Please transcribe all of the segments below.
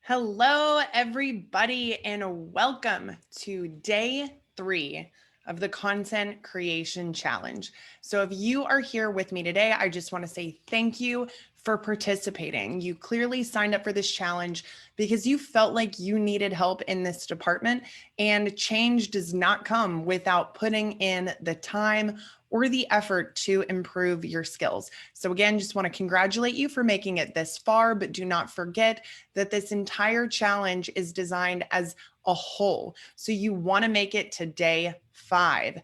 Hello, everybody, and welcome to day 3 of the Content Creation Challenge. So, if you are here with me today, I just want to say thank you for participating. You clearly signed up for this challenge because you felt like you needed help in this department, and change does not come without putting in the time or the effort to improve your skills. So, again, just want to congratulate you for making it this far, but do not forget that this entire challenge is designed as a whole. So you want to make it to day 5.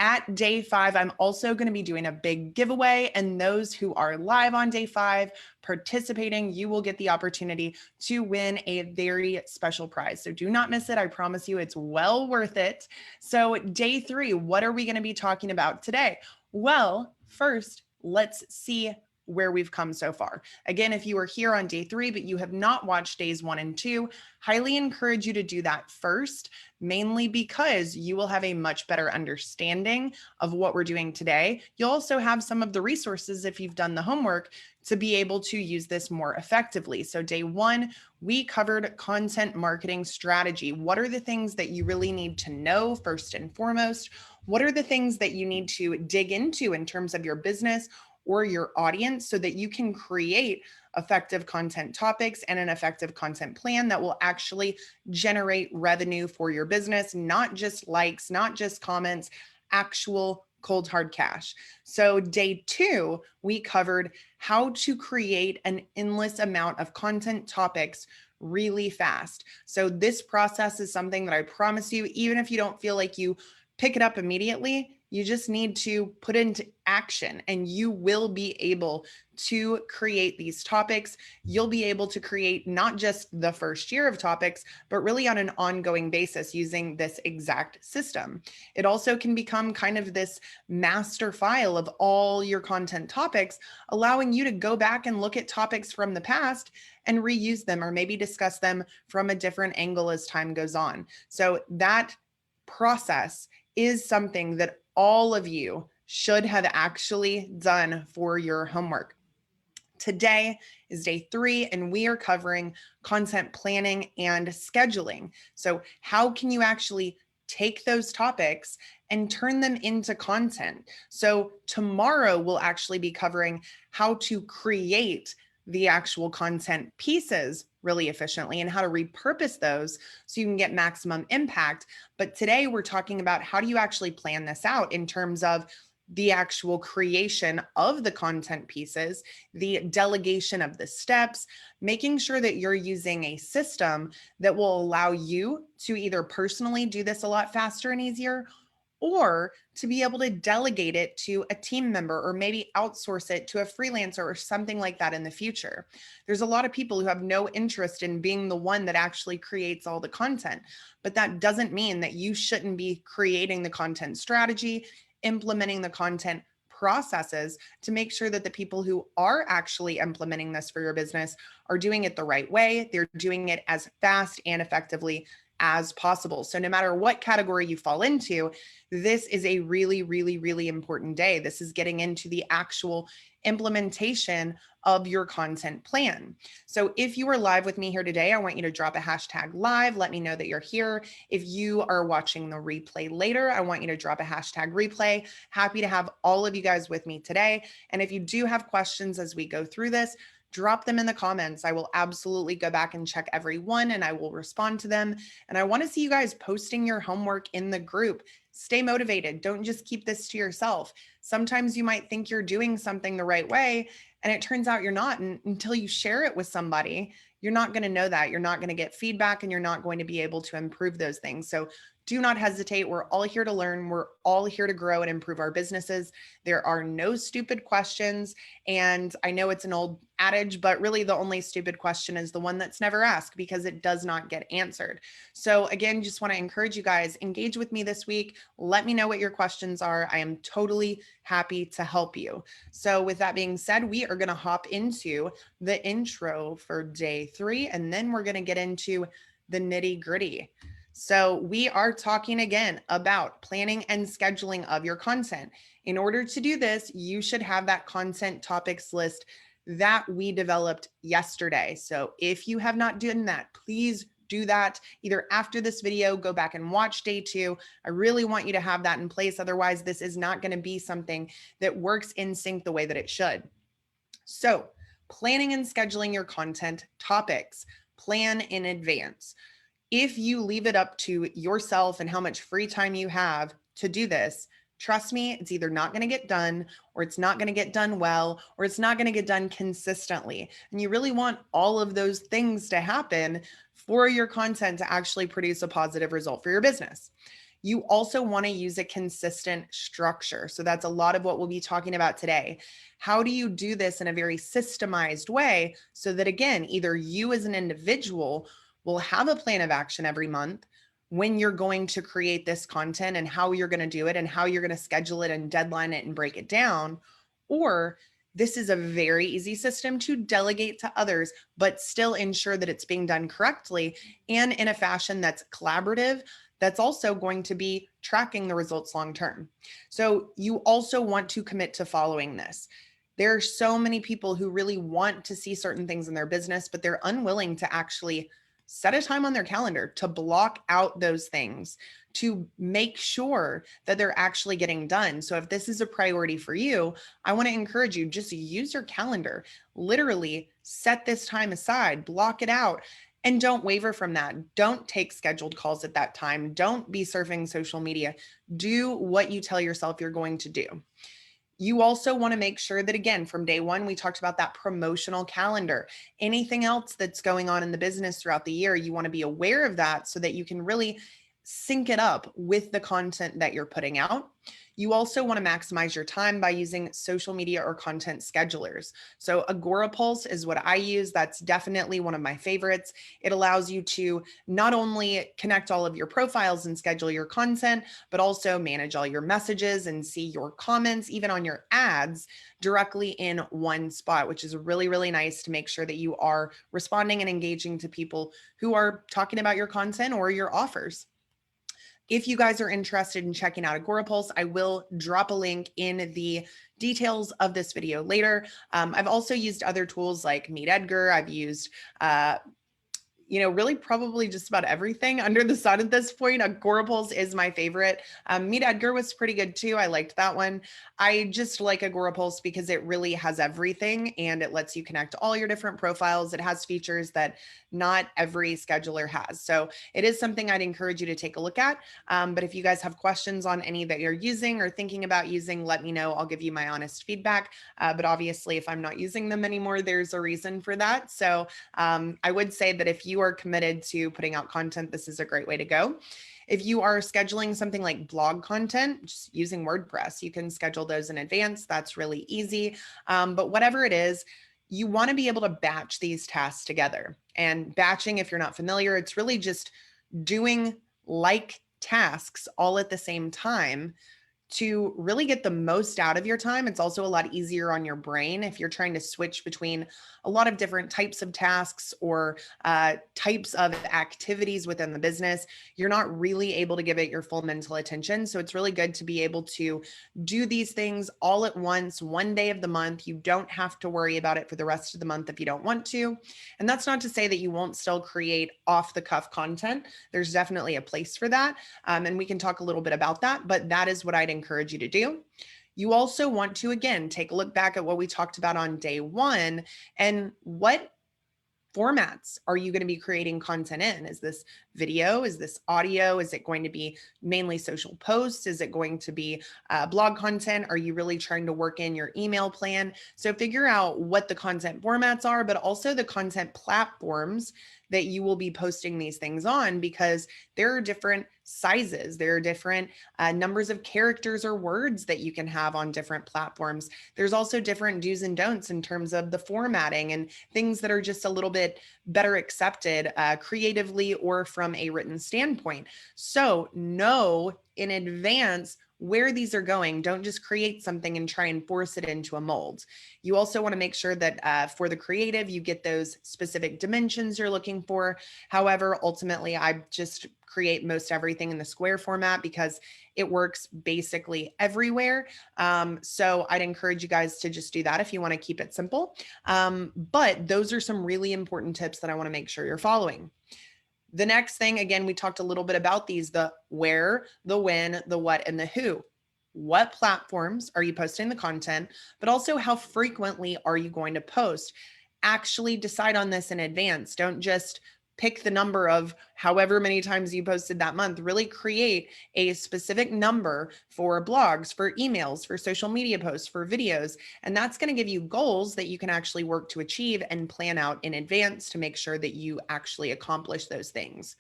At day 5, I'm also going to be doing a big giveaway, and those who are live on day 5 participating, you will get the opportunity to win a very special prize. So do not miss it. I promise you it's well worth it. So, day 3, what are we going to be talking about today? Well, first, let's see where we've come so far. Again, if you are here on day 3, but you have not watched days 1 and 2, highly encourage you to do that first, mainly because you will have a much better understanding of what we're doing today. You'll also have some of the resources, if you've done the homework, to be able to use this more effectively. So day 1, we covered content marketing strategy. What are the things that you really need to know first and foremost? What are the things that you need to dig into in terms of your business or your audience so that you can create effective content topics and an effective content plan that will actually generate revenue for your business, not just likes, not just comments, actual cold hard cash. So day 2, we covered how to create an endless amount of content topics really fast. So this process is something that I promise you, even if you don't feel like you pick it up immediately, you just need to put into action and you will be able to create these topics. You'll be able to create not just the first year of topics, but really on an ongoing basis using this exact system. It also can become kind of this master file of all your content topics, allowing you to go back and look at topics from the past and reuse them or maybe discuss them from a different angle as time goes on. So that process is something that all of you should have actually done for your homework. Today is day 3, and we are covering content planning and scheduling. So, how can you actually take those topics and turn them into content? So, tomorrow we'll actually be covering how to create the actual content pieces really efficiently and how to repurpose those so you can get maximum impact. But today we're talking about how do you actually plan this out in terms of the actual creation of the content pieces, the delegation of the steps, making sure that you're using a system that will allow you to either personally do this a lot faster and easier, or to be able to delegate it to a team member or maybe outsource it to a freelancer or something like that in the future. There's a lot of people who have no interest in being the one that actually creates all the content, but that doesn't mean that you shouldn't be creating the content strategy, implementing the content processes to make sure that the people who are actually implementing this for your business are doing it the right way. They're doing it as fast and effectively as possible. So, no matter what category you fall into, this is a really, really, really important day. This is getting into the actual implementation of your content plan. So, if you are live with me here today, I want you to drop a hashtag live. Let me know that you're here. If you are watching the replay later, I want you to drop a hashtag replay. Happy to have all of you guys with me today. And if you do have questions as we go through this, drop them in the comments. I will absolutely go back and check every one and I will respond to them. And I want to see you guys posting your homework in the group. Stay motivated. Don't just keep this to yourself. Sometimes you might think you're doing something the right way, and it turns out you're not. And until you share it with somebody, you're not going to know that. You're not going to get feedback and you're not going to be able to improve those things. So do not hesitate. We're all here to learn. We're all here to grow and improve our businesses. There are no stupid questions. And I know it's an old adage, but really the only stupid question is the one that's never asked because it does not get answered. So again, just want to encourage you guys, engage with me this week. Let me know what your questions are. I am totally happy to help you. So with that being said, we are going to hop into the intro for day 3, and then we're going to get into the nitty gritty. So we are talking again about planning and scheduling of your content. In order to do this, you should have that content topics list that we developed yesterday. So if you have not done that, please do that either after this video, go back and watch day 2. I really want you to have that in place. Otherwise, this is not going to be something that works in sync the way that it should. So planning and scheduling your content topics, plan in advance. If you leave it up to yourself and how much free time you have to do this, trust me, it's either not going to get done, or it's not going to get done well, or it's not going to get done consistently. And you really want all of those things to happen for your content to actually produce a positive result for your business. You also want to use a consistent structure. So that's a lot of what we'll be talking about today. How do you do this in a very systemized way so that, again, either you as an individual will have a plan of action every month when you're going to create this content and how you're going to do it and how you're going to schedule it and deadline it and break it down, or this is a very easy system to delegate to others, but still ensure that it's being done correctly and in a fashion that's collaborative, that's also going to be tracking the results long term. So you also want to commit to following this. There are so many people who really want to see certain things in their business, but they're unwilling to actually set a time on their calendar to block out those things, to make sure that they're actually getting done. So if this is a priority for you, I want to encourage you, just use your calendar, literally set this time aside, block it out, and don't waver from that. Don't take scheduled calls at that time. Don't be surfing social media. Do what you tell yourself you're going to do. You also want to make sure that, again, from day 1, we talked about that promotional calendar. Anything else that's going on in the business throughout the year, you want to be aware of that so that you can really sync it up with the content that you're putting out. You also want to maximize your time by using social media or content schedulers. So Agorapulse is what I use. That's definitely one of my favorites. It allows you to not only connect all of your profiles and schedule your content, but also manage all your messages and see your comments, even on your ads, directly in one spot, which is really, really nice to make sure that you are responding and engaging to people who are talking about your content or your offers. If you guys are interested in checking out Agorapulse, I will drop a link in the details of this video later. I've also used other tools like Meet Edgar. I've used really probably just about everything under the sun at this point. Agorapulse is my favorite. Meet Edgar was pretty good too. I liked that one. I just like Agorapulse because it really has everything and it lets you connect all your different profiles. It has features that not every scheduler has. So it is something I'd encourage you to take a look at. But if you guys have questions on any that you're using or thinking about using, let me know. I'll give you my honest feedback. But obviously, if I'm not using them anymore, there's a reason for that. So I would say that if you are committed to putting out content, this is a great way to go. If you are scheduling something like blog content, just using WordPress, you can schedule those in advance. That's really easy. But whatever it is, you want to be able to batch these tasks together. And batching, if you're not familiar, it's really just doing like tasks all at the same time to really get the most out of your time. It's also a lot easier on your brain if you're trying to switch between a lot of different types of tasks or types of activities within the business. You're not really able to give it your full mental attention. So it's really good to be able to do these things all at once, one day of the month. You don't have to worry about it for the rest of the month if you don't want to. And that's not to say that you won't still create off the cuff content. There's definitely a place for that. And we can talk a little bit about that, but that is what I'd encourage you to do. You also want to, again, take a look back at what we talked about on day 1 and what formats are you going to be creating content in? Is this video? Is this audio? Is it going to be mainly social posts? Is it going to be blog content? Are you really trying to work in your email plan? So figure out what the content formats are, but also the content platforms that you will be posting these things on, because there are different sizes. There are different numbers of characters or words that you can have on different platforms. There's also different do's and don'ts in terms of the formatting and things that are just a little bit better accepted creatively or from a written standpoint. So know in advance where these are going. Don't just create something and try and force it into a mold. You also want to make sure that for the creative, you get those specific dimensions you're looking for. However, ultimately, I just create most everything in the square format because it works basically everywhere. So I'd encourage you guys to just do that if you want to keep it simple. But those are some really important tips that I want to make sure you're following. The next thing, again, we talked a little bit about these, the where, the when, the what, and the who. What platforms are you posting the content, but also how frequently are you going to post? Actually decide on this in advance. Don't just pick the number of however many times you posted that month. Really create a specific number for blogs, for emails, for social media posts, for videos. And that's going to give you goals that you can actually work to achieve and plan out in advance to make sure that you actually accomplish those things.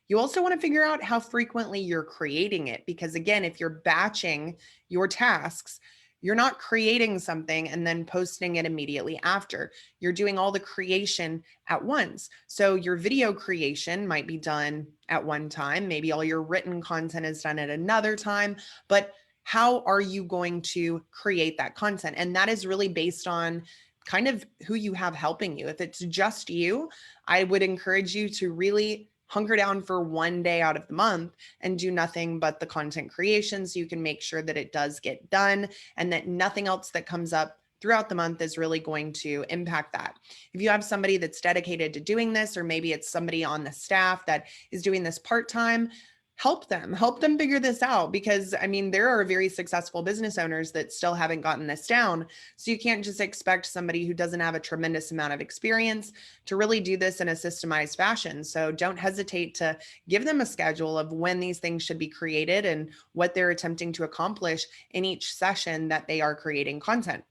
You also want to figure out how frequently you're creating it, because again, if you're batching your tasks, you're not creating something and then posting it immediately after. You're doing all the creation at once. So your video creation might be done at one time. Maybe all your written content is done at another time, but how are you going to create that content? And that is really based on kind of who you have helping you. If it's just you, I would encourage you to really hunker down for one day out of the month and do nothing but the content creation so you can make sure that it does get done and that nothing else that comes up throughout the month is really going to impact that. If you have somebody that's dedicated to doing this, or maybe it's somebody on the staff that is doing this part-time, help them figure this out, because I mean, there are very successful business owners that still haven't gotten this down. So you can't just expect somebody who doesn't have a tremendous amount of experience to really do this in a systemized fashion. So don't hesitate to give them a schedule of when these things should be created and what they're attempting to accomplish in each session that they are creating content.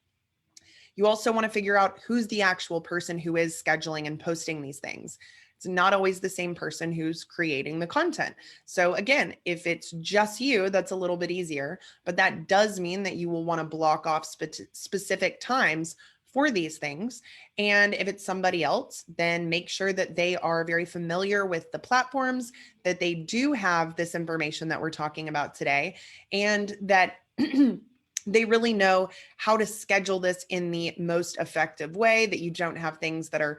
You also want to figure out who's the actual person who is scheduling and posting these things. It's not always the same person who's creating the content. So again, if it's just you, that's a little bit easier, but that does mean that you will want to block off specific times for these things. And if it's somebody else, then make sure that they are very familiar with the platforms, that they do have this information that we're talking about today, and that they really know how to schedule this in the most effective way, that you don't have things that are,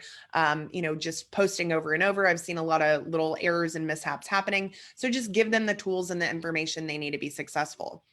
just posting over and over. I've seen a lot of little errors and mishaps happening. So just give them the tools and the information they need to be successful.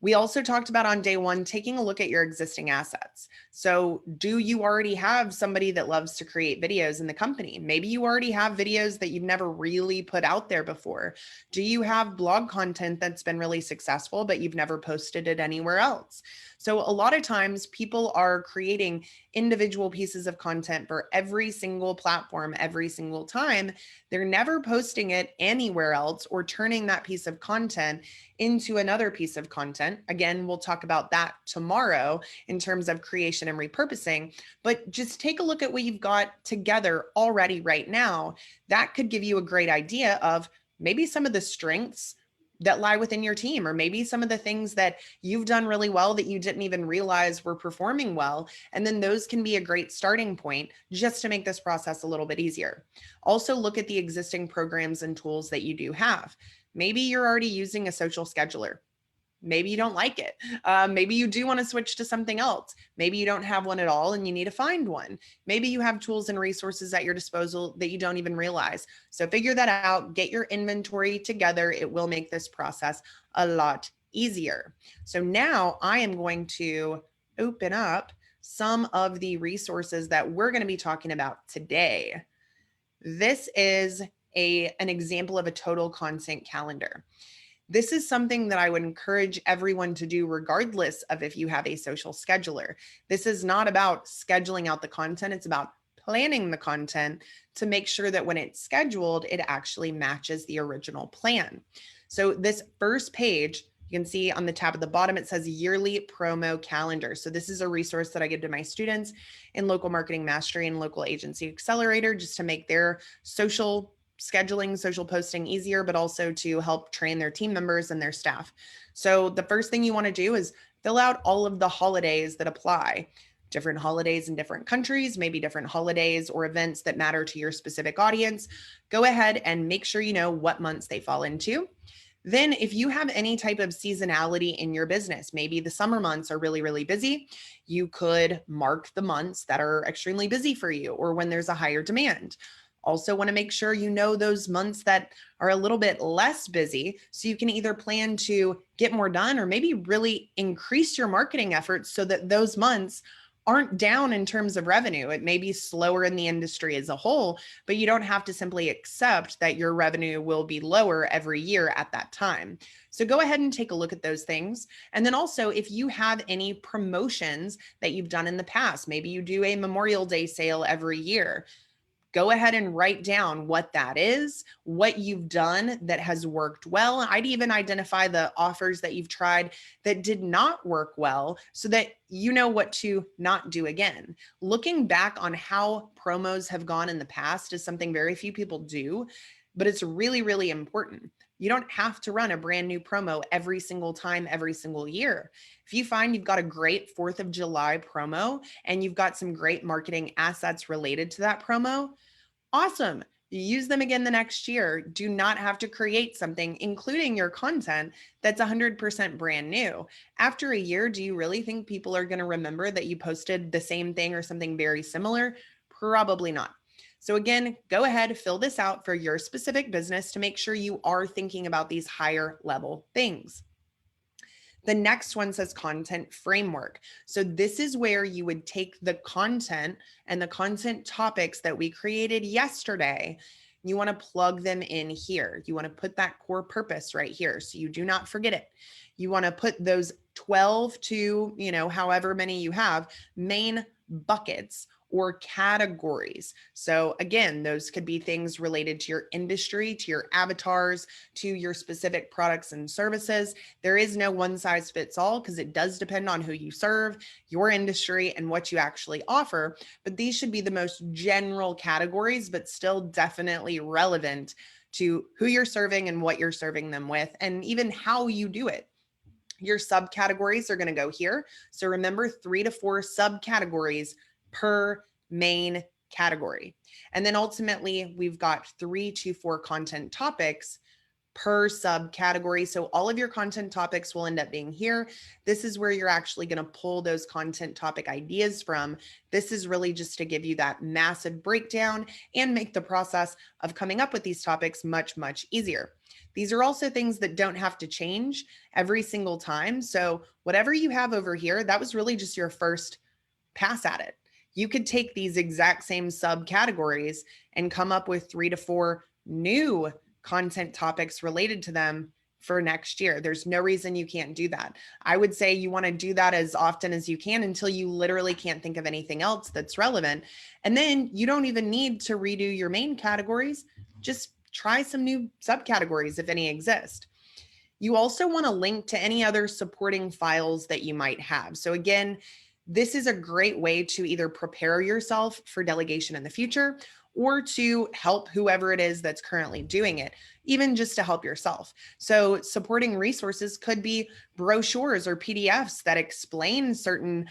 We also talked about on day one, taking a look at your existing assets. So do you already have somebody that loves to create videos in the company? Maybe you already have videos that you've never really put out there before. Do you have blog content that's been really successful, but you've never posted it anywhere else? So a lot of times people are creating individual pieces of content for every single platform, every single time. They're never posting it anywhere else or turning that piece of content into another piece of content. Again, we'll talk about that tomorrow in terms of creation and repurposing, but just take a look at what you've got together already right now. That could give you a great idea of maybe some of the strengths that lie within your team, or maybe some of the things that you've done really well that you didn't even realize were performing well. And then those can be a great starting point just to make this process a little bit easier. Also, look at the existing programs and tools that you do have. Maybe you're already using a social scheduler. Maybe you don't like it. Maybe you do want to switch to something else. Maybe you don't have one at all and you need to find one. Maybe you have tools and resources at your disposal that you don't even realize. So figure that out, get your inventory together. It will make this process a lot easier. So now I am going to open up some of the resources that we're going to be talking about today. This is an example of a total content calendar. This is something that I would encourage everyone to do regardless of if you have a social scheduler. This is not about scheduling out the content. It's about planning the content to make sure that when it's scheduled, it actually matches the original plan. So this first page, you can see on the tab at the bottom, it says yearly promo calendar. So this is a resource that I give to my students in Local Marketing Mastery and Local Agency Accelerator, just to make their social scheduling, social posting easier, but also to help train their team members and their staff. So the first thing you want to do is fill out all of the holidays that apply. Different holidays in different countries, maybe different holidays or events that matter to your specific audience. Go ahead and make sure you know what months they fall into. Then if you have any type of seasonality in your business, maybe the summer months are really, really busy, you could mark the months that are extremely busy for you or when there's a higher demand. Also want to make sure you know those months that are a little bit less busy so you can either plan to get more done or maybe really increase your marketing efforts so that those months aren't down in terms of revenue. It may be slower in the industry as a whole, but you don't have to simply accept that your revenue will be lower every year at that time. So go ahead and take a look at those things. And then also, if you have any promotions that you've done in the past, maybe you do a Memorial Day sale every year, go ahead and write down what that is, what you've done that has worked well. I'd even identify the offers that you've tried that did not work well so that you know what to not do again. Looking back on how promos have gone in the past is something very few people do, but it's really, really important. You don't have to run a brand new promo every single time, every single year. If you find you've got a great 4th of July promo and you've got some great marketing assets related to that promo, awesome. You use them again the next year. Do not have to create something, including your content, that's 100% brand new. After a year, do you really think people are going to remember that you posted the same thing or something very similar? Probably not. So again, go ahead, fill this out for your specific business to make sure you are thinking about these higher level things. The next one says content framework. So this is where you would take the content and the content topics that we created yesterday. You want to plug them in here. You want to put that core purpose right here so you do not forget it. You want to put those 12 to, however many you have, main buckets or categories. So again, those could be things related to your industry, to your avatars, to your specific products and services. There is no one size fits all because it does depend on who you serve, your industry, and what you actually offer. But these should be the most general categories, but still definitely relevant to who you're serving and what you're serving them with, and even how you do it. Your subcategories are going to go here. So remember 3 to 4 subcategories per main category. And then ultimately, we've got 3 to 4 content topics per subcategory. So all of your content topics will end up being here. This is where you're actually going to pull those content topic ideas from. This is really just to give you that massive breakdown and make the process of coming up with these topics much, much easier. These are also things that don't have to change every single time. So whatever you have over here, that was really just your first pass at it. You could take these exact same subcategories and come up with 3 to 4 new content topics related to them for next year. There's no reason you can't do that. I would say you want to do that as often as you can until you literally can't think of anything else that's relevant. And then you don't even need to redo your main categories. Just try some new subcategories if any exist. You also want to link to any other supporting files that you might have. So again, this is a great way to either prepare yourself for delegation in the future or to help whoever it is that's currently doing it, even just to help yourself. So supporting resources could be brochures or PDFs that explain certain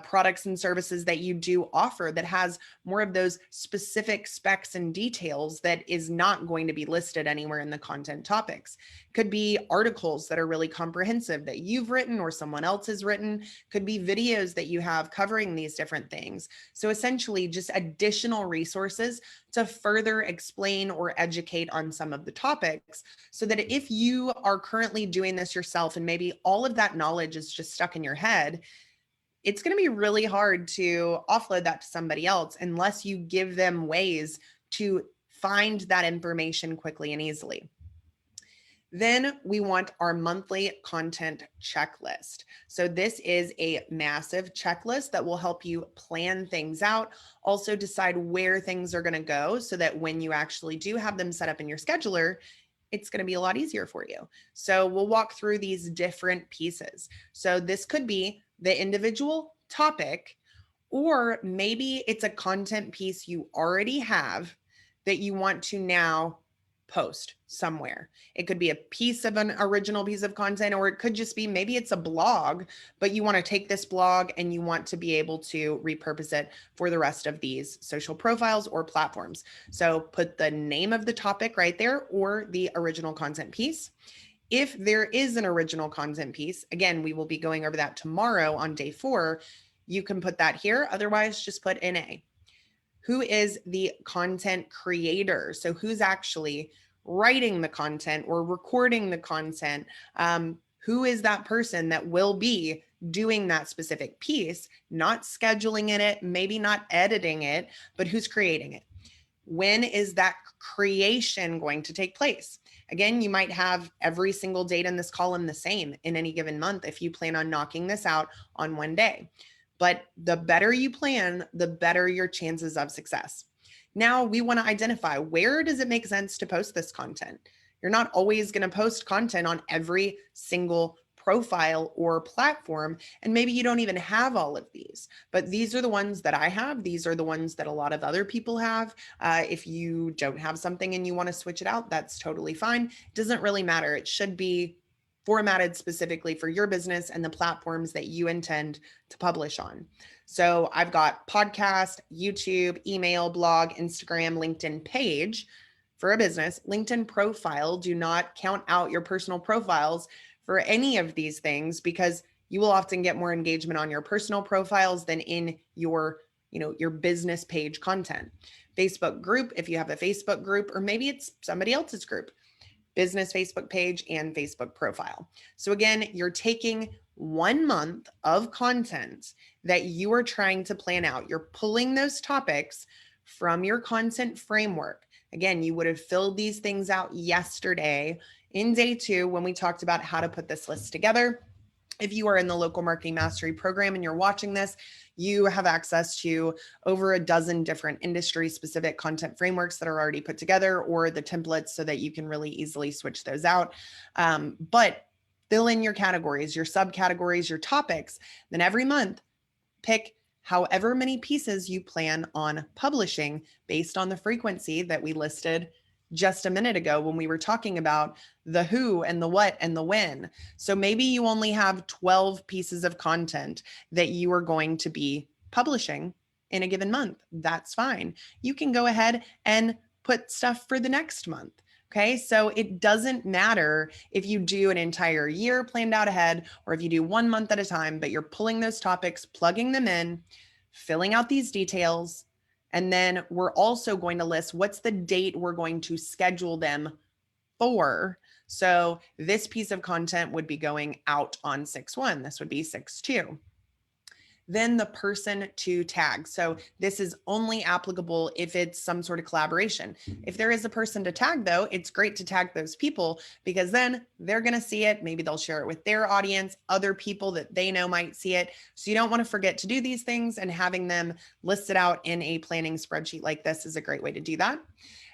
products and services that you do offer that has more of those specific specs and details that is not going to be listed anywhere in the content topics. Could be articles that are really comprehensive that you've written or someone else has written. Could be videos that you have covering these different things. So essentially just additional resources to further explain or educate on some of the topics so that if you are currently doing this yourself and maybe all of that knowledge is just stuck in your head, it's going to be really hard to offload that to somebody else unless you give them ways to find that information quickly and easily. Then we want our monthly content checklist. So this is a massive checklist that will help you plan things out, also decide where things are going to go so that when you actually do have them set up in your scheduler, it's going to be a lot easier for you. So we'll walk through these different pieces. So this could be the individual topic, or maybe it's a content piece you already have that you want to now post somewhere. It could be a piece of an original piece of content, or it could just be maybe it's a blog, but you want to take this blog and you want to be able to repurpose it for the rest of these social profiles or platforms. So put the name of the topic right there or the original content piece. If there is an original content piece, again, we will be going over that tomorrow on day 4. You can put that here. Otherwise, just put NA. Who is the content creator? So who's actually writing the content or recording the content? Who is that person that will be doing that specific piece, not scheduling in it, maybe not editing it, but who's creating it? When is that creation going to take place? Again, you might have every single date in this column the same in any given month if you plan on knocking this out on one day. But the better you plan, the better your chances of success. Now we want to identify, where does it make sense to post this content? You're not always going to post content on every single profile or platform, and maybe you don't even have all of these, but these are the ones that I have. These are the ones that a lot of other people have. If you don't have something and you want to switch it out, that's totally fine. It doesn't really matter. It should be formatted specifically for your business and the platforms that you intend to publish on. So I've got podcast, YouTube, email, blog, Instagram, LinkedIn page for a business, LinkedIn profile. Do not count out your personal profiles for any of these things, because you will often get more engagement on your personal profiles than in your business page content. Facebook group, if you have a Facebook group, or maybe it's somebody else's group, business Facebook page and Facebook profile. So again, you're taking 1 month of content that you are trying to plan out. You're pulling those topics from your content framework. Again, you would have filled these things out yesterday in day 2 when we talked about how to put this list together. If you are in the Local Marketing Mastery program and you're watching this, you have access to over a dozen different industry specific content frameworks that are already put together, or the templates, so that you can really easily switch those out. But fill in your categories, your subcategories, your topics. Then every month, pick however many pieces you plan on publishing based on the frequency that we listed just a minute ago when we were talking about the who and the what and the when. So maybe you only have 12 pieces of content that you are going to be publishing in a given month. That's fine. You can go ahead and put stuff for the next month. Okay, so it doesn't matter if you do an entire year planned out ahead, or if you do 1 month at a time, but you're pulling those topics, plugging them in, filling out these details. And then we're also going to list what's the date we're going to schedule them for. So this piece of content would be going out on 6/1. This would be 6/2. Then the person to tag. So this is only applicable if it's some sort of collaboration. If there is a person to tag though, it's great to tag those people, because then they're going to see it. Maybe they'll share it with their audience, other people that they know might see it. So you don't want to forget to do these things, and having them listed out in a planning spreadsheet like this is a great way to do that.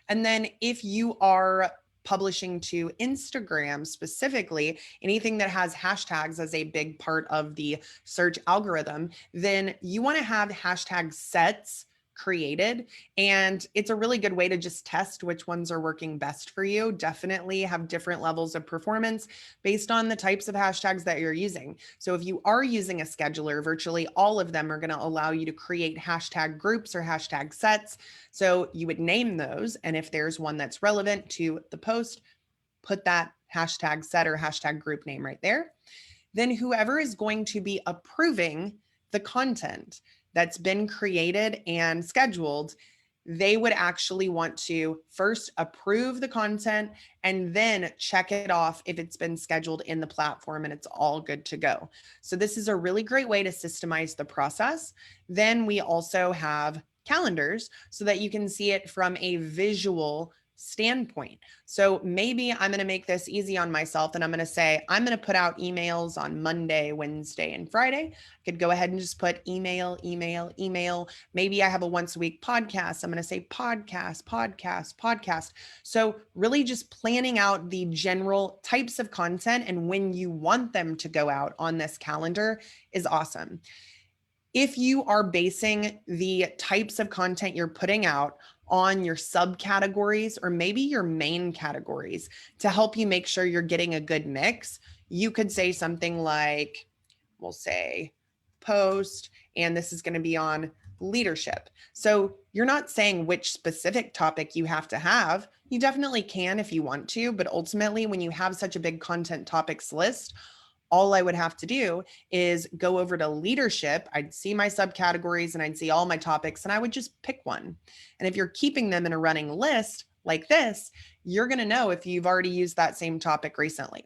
And then if you are publishing to Instagram specifically, anything that has hashtags as a big part of the search algorithm, then you want to have hashtag sets created. And it's a really good way to just test which ones are working best for you. Definitely have different levels of performance based on the types of hashtags that you're using. So if you are using a scheduler, virtually all of them are going to allow you to create hashtag groups or hashtag sets. So you would name those. And if there's one that's relevant to the post, put that hashtag set or hashtag group name right there. Then whoever is going to be approving the content that's been created and scheduled, they would actually want to first approve the content and then check it off if it's been scheduled in the platform and it's all good to go. So this is a really great way to systemize the process. Then we also have calendars so that you can see it from a visual standpoint. So maybe I'm going to make this easy on myself, and I'm going to say, I'm going to put out emails on Monday, Wednesday, and Friday. I could go ahead and just put email, email, email. Maybe I have a once a week podcast. I'm going to say podcast, podcast, podcast. So really just planning out the general types of content and when you want them to go out on this calendar is awesome. If you are basing the types of content you're putting out on your subcategories or maybe your main categories to help you make sure you're getting a good mix, you could say something like, we'll say post, and this is going to be on leadership. So you're not saying which specific topic you have to have. You definitely can if you want to, but ultimately, when you have such a big content topics list, all I would have to do is go over to leadership. I'd see my subcategories and I'd see all my topics, and I would just pick one. And if you're keeping them in a running list like this, you're going to know if you've already used that same topic recently.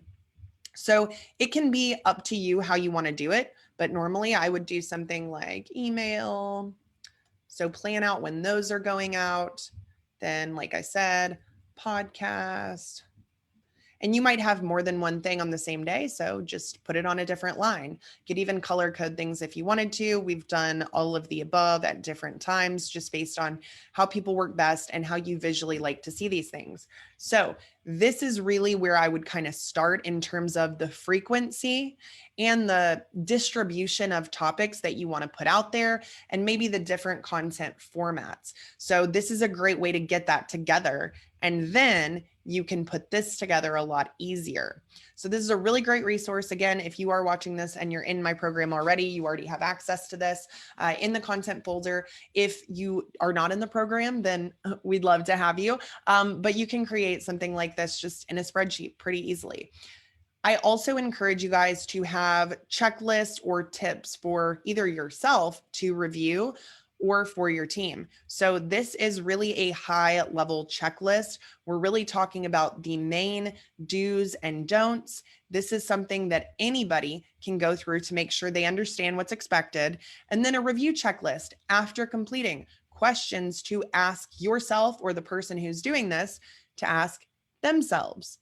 So it can be up to you how you want to do it. But normally I would do something like email. So plan out when those are going out. Then, like I said, podcast. And you might have more than one thing on the same day, so just put it on a different line. You could even color code things if you wanted to. We've done all of the above at different times, just based on how people work best and how you visually like to see these things. So this is really where I would kind of start in terms of the frequency and the distribution of topics that you want to put out there, and maybe the different content formats. So this is a great way to get that together. And then you can put this together a lot easier. So this is a really great resource. Again, if you are watching this and you're in my program already, you already have access to this in the content folder. If you are not in the program, then we'd love to have you. But you can create something like this just in a spreadsheet pretty easily. I also encourage you guys to have checklists or tips for either yourself to review or for your team. So this is really a high level checklist. We're really talking about the main do's and don'ts. This is something that anybody can go through to make sure they understand what's expected. And then a review checklist after completing, questions to ask yourself or the person who's doing this to ask themselves.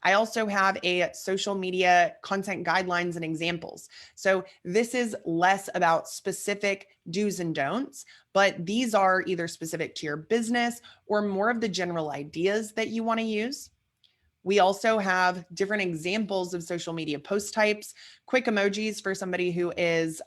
I also have a social media content guidelines and examples. So this is less about specific do's and don'ts, but these are either specific to your business or more of the general ideas that you want to use. We also have different examples of social media post types, quick emojis for somebody who is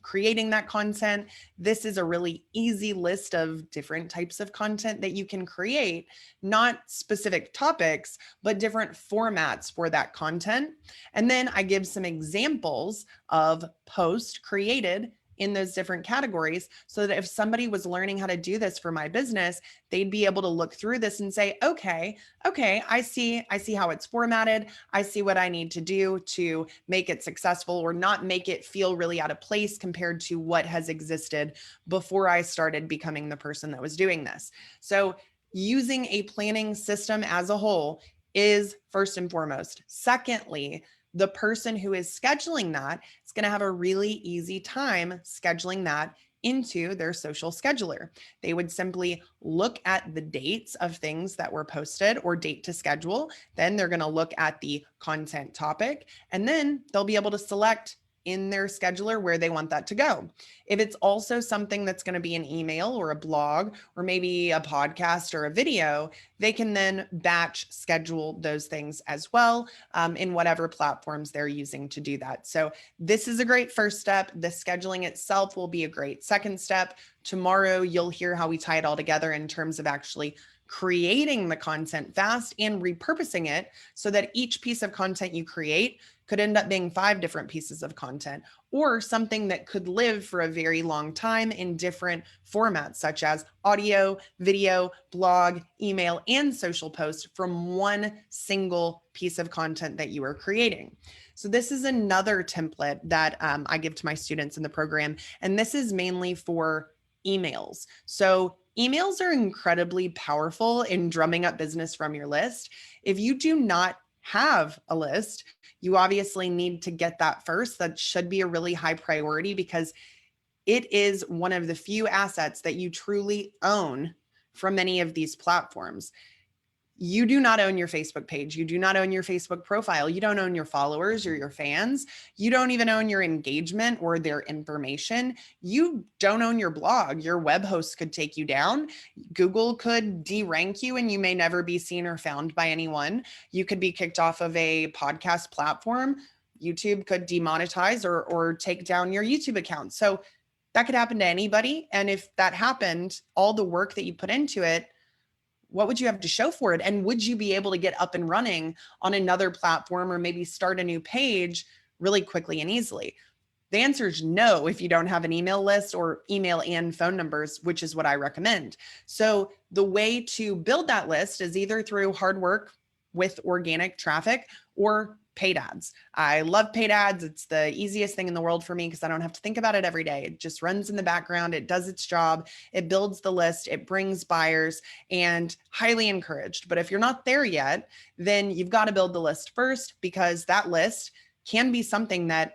creating that content. This is a really easy list of different types of content that you can create, not specific topics, but different formats for that content. And then I give some examples of posts created in those different categories, so that if somebody was learning how to do this for my business, they'd be able to look through this and say, okay, I see how it's formatted. I see what I need to do to make it successful or not make it feel really out of place compared to what has existed before I started becoming the person that was doing this. So using a planning system as a whole is first and foremost. Secondly, the person who is scheduling that is going to have a really easy time scheduling that into their social scheduler. They would simply look at the dates of things that were posted or date to schedule. Then they're going to look at the content topic, and then they'll be able to select in their scheduler where they want that to go. If it's also something that's going to be an email or a blog or maybe a podcast or a video, they can then batch schedule those things as well in whatever platforms they're using to do that. So this is a great first step. The scheduling itself will be a great second step. Tomorrow, you'll hear how we tie it all together in terms of actually creating the content fast and repurposing it so that each piece of content you create could end up being 5 different pieces of content, or something that could live for a very long time in different formats, such as audio, video, blog, email, and social posts from one single piece of content that you are creating. So this is another template that I give to my students in the program, and this is mainly for emails. So emails are incredibly powerful in drumming up business from your list. If you do not have a list, you obviously need to get that first. That should be a really high priority because it is one of the few assets that you truly own from many of these platforms. You do not own your Facebook page. You do not own your Facebook profile. You don't own your followers or your fans. You don't even own your engagement or their information. You don't own your blog. Your web host could take you down. Google could derank you and you may never be seen or found by anyone. You could be kicked off of a podcast platform. YouTube could demonetize or take down your YouTube account. So that could happen to anybody. And if that happened, all the work that you put into it, what would you have to show for it? And would you be able to get up and running on another platform or maybe start a new page really quickly and easily? The answer is no if you don't have an email list or email and phone numbers, which is what I recommend. So the way to build that list is either through hard work with organic traffic or paid ads. I love paid ads. It's the easiest thing in the world for me because I don't have to think about it every day. It just runs in the background. It does its job. It builds the list. It brings buyers, and highly encouraged. But if you're not there yet, then you've got to build the list first, because that list can be something that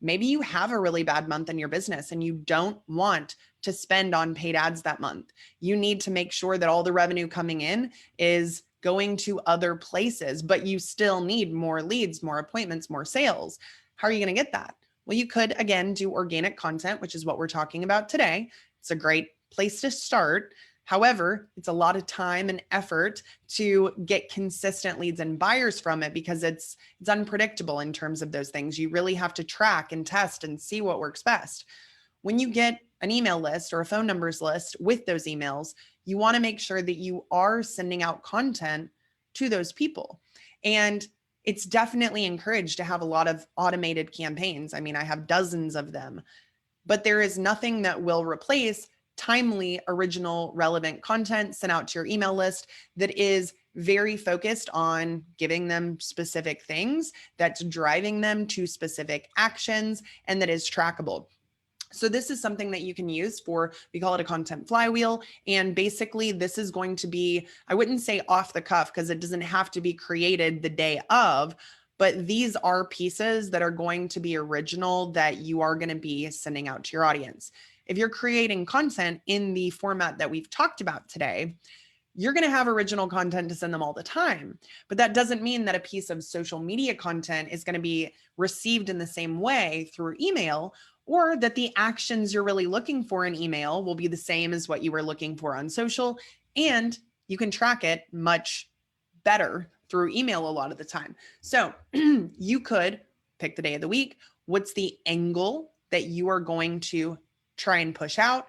maybe you have a really bad month in your business and you don't want to spend on paid ads that month. You need to make sure that all the revenue coming in is going to other places, but you still need more leads, more appointments, more sales. How are you going to get that? Well, you could, again, do organic content, which is what we're talking about today. It's a great place to start. However, it's a lot of time and effort to get consistent leads and buyers from it, because it's unpredictable in terms of those things. You really have to track and test and see what works best. When you get an email list or a phone numbers list with those emails, you want to make sure that you are sending out content to those people. And it's definitely encouraged to have a lot of automated campaigns. I mean, I have dozens of them, but there is nothing that will replace timely, original, relevant content sent out to your email list that is very focused on giving them specific things, that's driving them to specific actions, and that is trackable. So this is something that you can use for, we call it a content flywheel. And basically this is going to be, I wouldn't say off the cuff, because it doesn't have to be created the day of, but these are pieces that are going to be original that you are going to be sending out to your audience. If you're creating content in the format that we've talked about today, you're going to have original content to send them all the time. But that doesn't mean that a piece of social media content is going to be received in the same way through email, or that the actions you're really looking for in email will be the same as what you were looking for on social. And you can track it much better through email a lot of the time. So you could pick the day of the week. What's the angle that you are going to try and push out?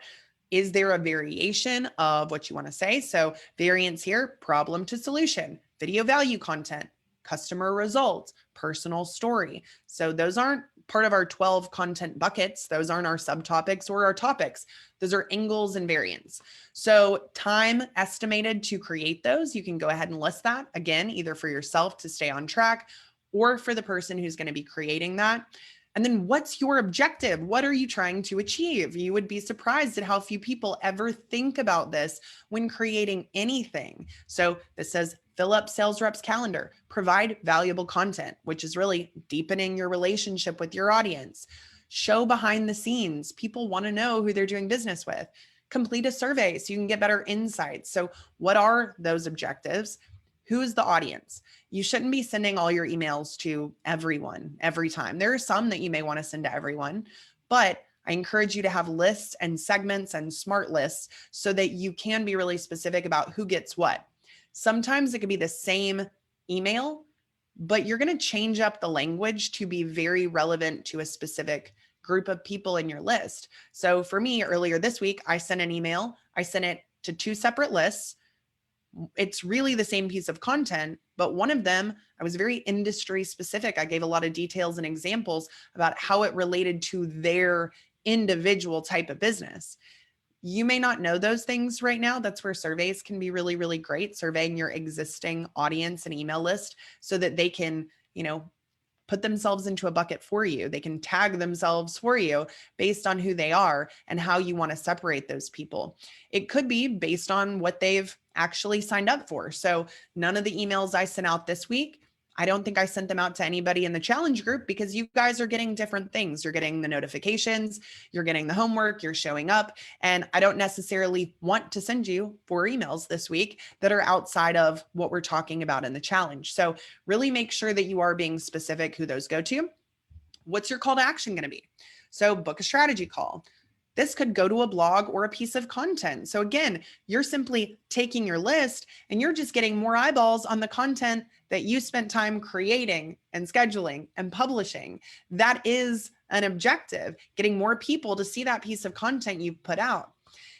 Is there a variation of what you want to say? So variants here: problem to solution, video value content, customer results, personal story. So those aren't part of our 12 content buckets. Those aren't our subtopics or our topics. Those are angles and variants. So time estimated to create those, you can go ahead and list that again, either for yourself to stay on track or for the person who's going to be creating that. And then what's your objective? What are you trying to achieve? You would be surprised at how few people ever think about this when creating anything. So this says fill up sales reps' calendar, provide valuable content, which is really deepening your relationship with your audience. Show behind the scenes. People want to know who they're doing business with. Complete a survey so you can get better insights. So what are those objectives? Who's the audience? You shouldn't be sending all your emails to everyone every time. There are some that you may want to send to everyone, but I encourage you to have lists and segments and smart lists so that you can be really specific about who gets what. Sometimes it could be the same email, but you're going to change up the language to be very relevant to a specific group of people in your list. So for me, earlier this week, I sent an email. I sent it to 2 separate lists. It's really the same piece of content, but one of them, I was very industry specific. I gave a lot of details and examples about how it related to their individual type of business. You may not know those things right now. That's where surveys can be really, really great. Surveying your existing audience and email list so that they can, put themselves into a bucket for you. They can tag themselves for you based on who they are and how you want to separate those people. It could be based on what they've actually signed up for. So none of the emails I sent out this week, I don't think I sent them out to anybody in the challenge group, because you guys are getting different things. You're getting the notifications, you're getting the homework, you're showing up. And I don't necessarily want to send you 4 emails this week that are outside of what we're talking about in the challenge. So really make sure that you are being specific who those go to. What's your call to action going to be? So book a strategy call. This could go to a blog or a piece of content. So again, you're simply taking your list and you're just getting more eyeballs on the content that you spent time creating and scheduling and publishing. That is an objective, getting more people to see that piece of content you've put out.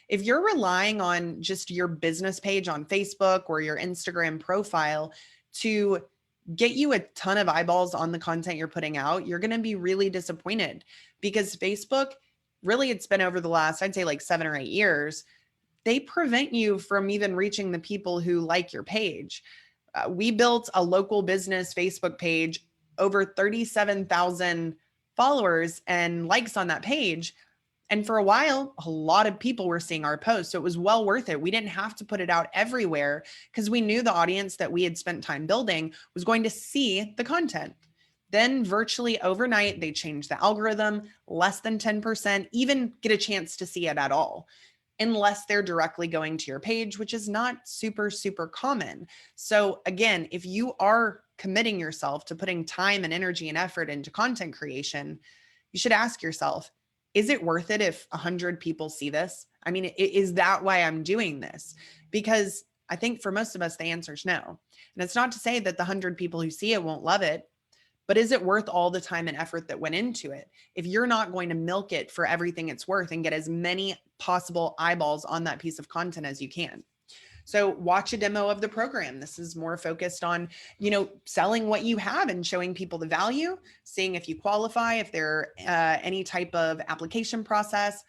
If you're relying on just your business page on Facebook or your Instagram profile to get you a ton of eyeballs on the content you're putting out, you're going to be really disappointed because Facebook, really, it's been over the last, I'd say like 7 or 8 years, they prevent you from even reaching the people who like your page. We built a local business Facebook page, over 37,000 followers and likes on that page. And for a while, a lot of people were seeing our posts. So it was well worth it. We didn't have to put it out everywhere because we knew the audience that we had spent time building was going to see the content. Then virtually overnight, they changed the algorithm. Less than 10% even get a chance to see it at all, unless they're directly going to your page, which is not super, super common. So again, if you are committing yourself to putting time and energy and effort into content creation, you should ask yourself, is it worth it if 100 people see this? I mean, is that why I'm doing this? Because I think for most of us, the answer is no. And it's not to say that the 100 people who see it won't love it, but is it worth all the time and effort that went into it? If you're not going to milk it for everything it's worth and get as many possible eyeballs on that piece of content as you can. So watch a demo of the program. This is more focused on, selling what you have and showing people the value, seeing if you qualify, if there any type of application process,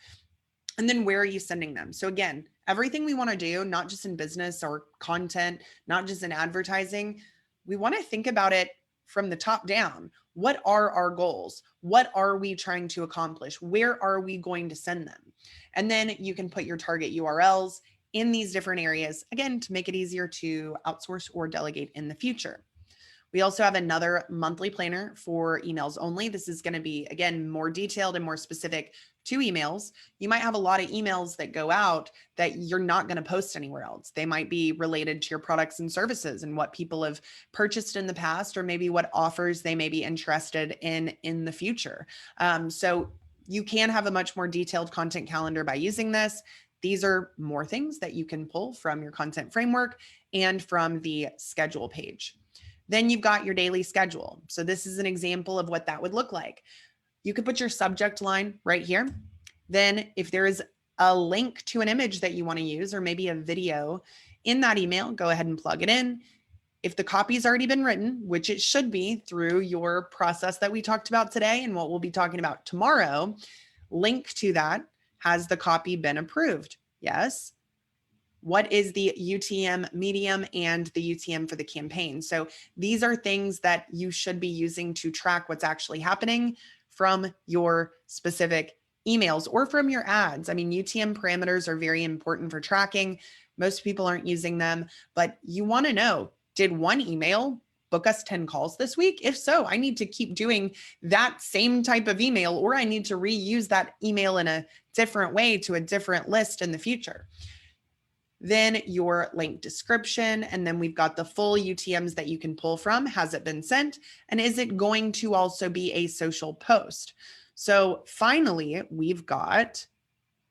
and then where are you sending them? So again, everything we want to do, not just in business or content, not just in advertising, we want to think about it from the top down. What are our goals? What are we trying to accomplish? Where are we going to send them? And then you can put your target URLs in these different areas, again, to make it easier to outsource or delegate in the future. We also have another monthly planner for emails only. This is going to be, again, more detailed and more specific to emails. You might have a lot of emails that go out that you're not going to post anywhere else. They might be related to your products and services and what people have purchased in the past, or maybe what offers they may be interested in the future. So you can have a much more detailed content calendar by using this. These are more things that you can pull from your content framework and from the schedule page. Then you've got your daily schedule. So this is an example of what that would look like. You could put your subject line right here. Then if there is a link to an image that you want to use, or maybe a video in that email, go ahead and plug it in. If the copy's already been written, which it should be through your process that we talked about today and what we'll be talking about tomorrow, link to that. Has the copy been approved? Yes. What is the UTM medium and the UTM for the campaign? So these are things that you should be using to track what's actually happening from your specific emails or from your ads. I mean, UTM parameters are very important for tracking. Most people aren't using them, but you want to know, did one email book us 10 calls this week? If so, I need to keep doing that same type of email, or I need to reuse that email in a different way to a different list in the future. Then your link description, and then we've got the full UTMs that you can pull from. Has it been sent? And is it going to also be a social post? So finally, we've got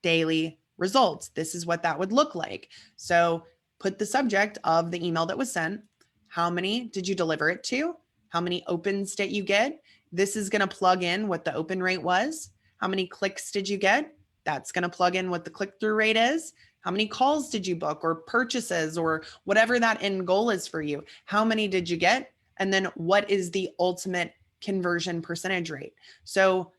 daily results. This is what that would look like. So put the subject of the email that was sent. How many did you deliver it to? How many opens did you get? This is going to plug in what the open rate was. How many clicks did you get? That's going to plug in what the click-through rate is. How many calls did you book, or purchases, or whatever that end goal is for you? How many did you get? And then what is the ultimate conversion percentage rate? So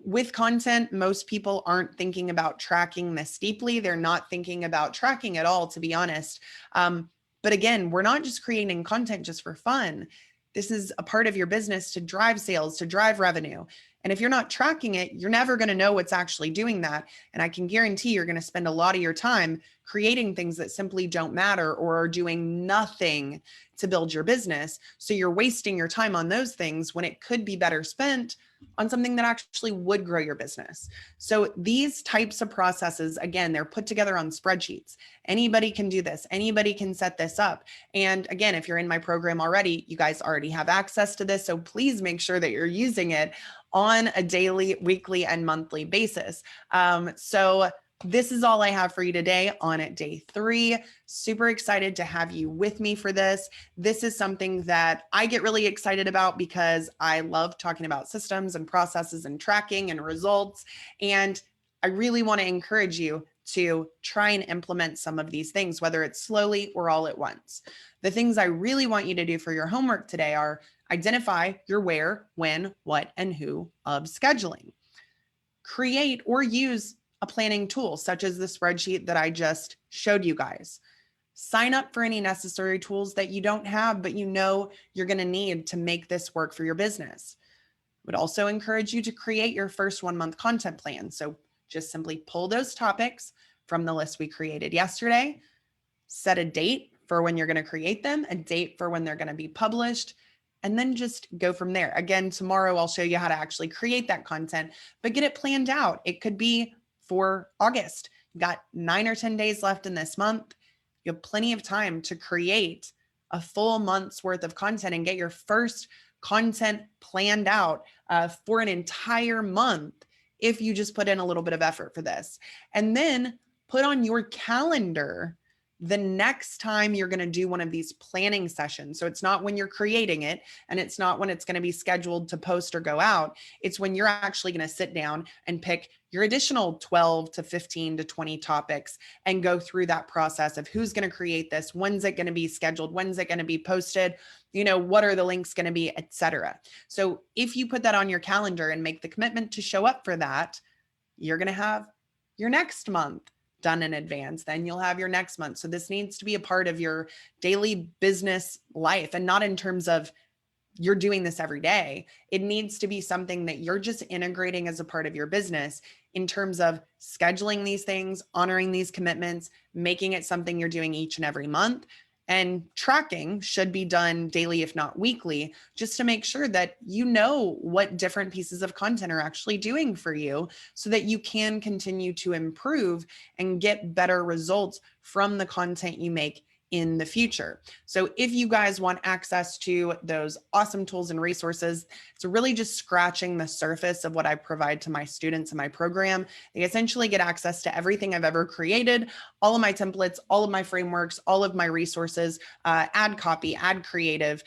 with content, most people aren't thinking about tracking this deeply. They're not thinking about tracking at all, to be honest. But again, we're not just creating content just for fun. This is a part of your business to drive sales, to drive revenue. And if you're not tracking it, you're never going to know what's actually doing that. And I can guarantee you're going to spend a lot of your time creating things that simply don't matter or are doing nothing to build your business. So you're wasting your time on those things when it could be better spent on something that actually would grow your business. So these types of processes, again, they're put together on spreadsheets. Anybody can do this. Anybody can set this up. And again, if you're in my program already, you guys already have access to this. So please make sure that you're using it on a daily, weekly, and monthly basis. So this is all I have for you today on day 3. Super excited to have you with me for this. This is something that I get really excited about because I love talking about systems and processes and tracking and results. And I really want to encourage you to try and implement some of these things, whether it's slowly or all at once. The things I really want you to do for your homework today are identify your where, when, what, and who of scheduling. Create or use a planning tool, such as the spreadsheet that I just showed you guys. Sign up for any necessary tools that you don't have, but you know you're going to need to make this work for your business. I would also encourage you to create your first 1 month content plan. So just simply pull those topics from the list we created yesterday, set a date for when you're going to create them, a date for when they're going to be published, and then just go from there. Again, tomorrow I'll show you how to actually create that content, but get it planned out. It could be for August. You've got 9 or 10 days left in this month. You have plenty of time to create a full month's worth of content and get your first content planned out for an entire month if you just put in a little bit of effort for this. And then put on your calendar the next time you're going to do one of these planning sessions. So it's not when you're creating it, and it's not when it's going to be scheduled to post or go out. It's when you're actually going to sit down and pick your additional 12 to 15 to 20 topics and go through that process of who's going to create this, when's it going to be scheduled, when's it going to be posted, what are the links going to be, etc. So if you put that on your calendar and make the commitment to show up for that, you're going to have your next month done in advance. Then you'll have your next month. So this needs to be a part of your daily business life, and not in terms of you're doing this every day. It needs to be something that you're just integrating as a part of your business in terms of scheduling these things, honoring these commitments, making it something you're doing each and every month. And tracking should be done daily, if not weekly, just to make sure that you know what different pieces of content are actually doing for you so that you can continue to improve and get better results from the content you make in the future. So if you guys want access to those awesome tools and resources, it's really just scratching the surface of what I provide to my students in my program. They essentially get access to everything I've ever created, all of my templates, all of my frameworks, all of my resources, ad copy, ad creative.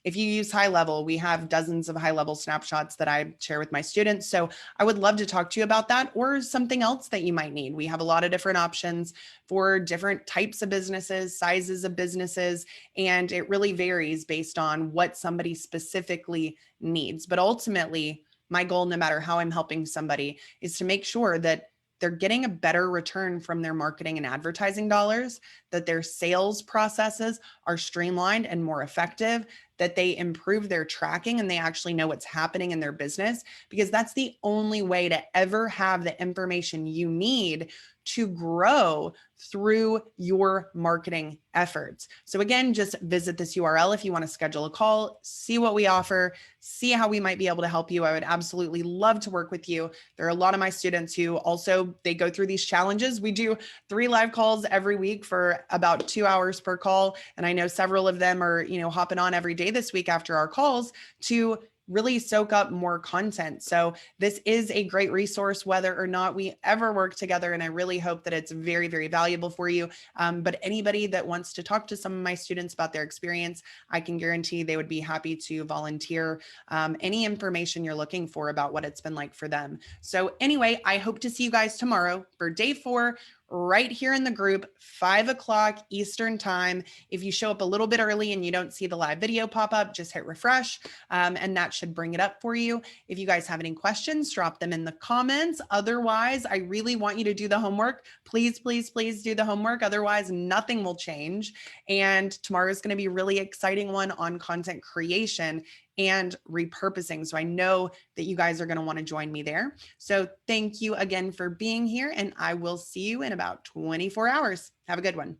If you use High Level, we have dozens of High Level snapshots that I share with my students. So I would love to talk to you about that, or something else that you might need. We have a lot of different options for different types of businesses, sizes of businesses, and it really varies based on what somebody specifically needs. But ultimately, my goal, no matter how I'm helping somebody, is to make sure that they're getting a better return from their marketing and advertising dollars, that their sales processes are streamlined and more effective, that they improve their tracking and they actually know what's happening in their business, because that's the only way to ever have the information you need to grow through your marketing efforts. So again, just visit this URL if you want to schedule a call, see what we offer, see how we might be able to help you. I would absolutely love to work with you. There are a lot of my students who also, they go through these challenges. We do 3 live calls every week for about 2 hours per call. And I know several of them are, hopping on every day this week after our calls to really soak up more content. So this is a great resource, whether or not we ever work together. And I really hope that it's very, very valuable for you. But anybody that wants to talk to some of my students about their experience, I can guarantee they would be happy to volunteer any information you're looking for about what it's been like for them. So anyway, I hope to see you guys tomorrow for day 4, right here in the group, 5 o'clock Eastern time. If you show up a little bit early and you don't see the live video pop up, just hit refresh and that should bring it up for you. If you guys have any questions, drop them in the comments. Otherwise, I really want you to do the homework. Please, please, please do the homework. Otherwise, nothing will change. And tomorrow is going to be a really exciting one on content creation and repurposing. So I know that you guys are going to want to join me there. So thank you again for being here, and I will see you in about 24 hours. Have a good one.